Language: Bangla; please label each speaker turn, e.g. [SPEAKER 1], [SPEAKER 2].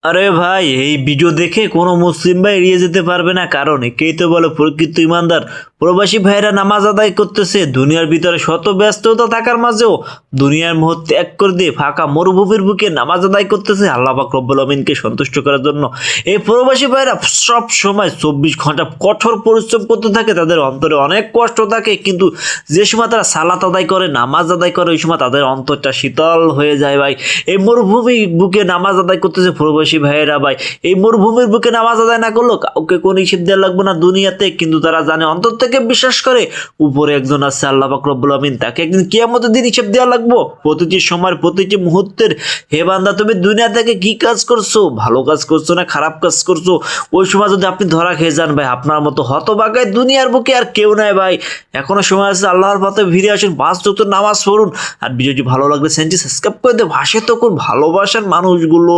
[SPEAKER 1] আরে ভাই, এই ভিডিও দেখে কোনো মুসলিম ভাই এড়িয়ে যেতে পারবে না, কারণ একেই তো বলে প্রকৃত ইমানদার। প্রবাসী ভাইরা নামাজ আদায় করতেছে দুনিয়ার ভিতরে শত ব্যস্ততা থাকার মাঝেও, দুনিয়ার মোহ ত্যাগ করে দিয়ে ফাঁকা মরুভূমির বুকে নামাজ আদায় করতেছে আল্লাহ পাক রব্বুল আমিনকে সন্তুষ্ট করার জন্য। এই প্রবাসী ভাইরা সব সময় 24 ঘন্টা কঠোর পরিশ্রম করতে থাকে, তাদের অন্তরে অনেক কষ্ট থাকে, কিন্তু যে সময় তারা সালাত আদায় করে, নামাজ আদায় করে, ওই সময় তাদের অন্তরটা শীতল হয়ে যায় ভাই। এই মরুভূমি বুকে নামাজ আদায় করতেছে প্রবাসী ভাইয়েরা ভাই। এই মরুভূমির বুকে নামাজ আদায় না করলো কাউকে কোনো হিসেব দেওয়া লাগবে না দুনিয়াতে, কিন্তু তারা জানে, অন্তর থেকে বিশ্বাস করে উপরে একজন আছে আল্লাহ পাক রব্বুল আমিন, তাকে একদিন কিয়ামতের দিন হিসেব দেওয়া লাগবো। প্রতিটি সময় প্রতিটি মুহূর্তের, হে বান্দা তুমি দুনিয়া থেকে কি কাজ করছো, ভালো কাজ করছো না খারাপ কাজ করছো, ওই সময় যদি আপনি ধরা খেয়ে যান ভাই, আপনার মতো হতভাগায় দুনিয়ার বুকে আর কেউ নাই ভাই। এখনো সময় আছে, আল্লাহর পথে ফিরে আসুন, 5 ওয়াক্ত নামাজ পড়ুন। আর ভিডিওটি ভালো লাগলে চ্যানেলটি সাবস্ক্রাইব করে দিয়ে ভাসে তখন ভালোবাসার মানুষগুলো।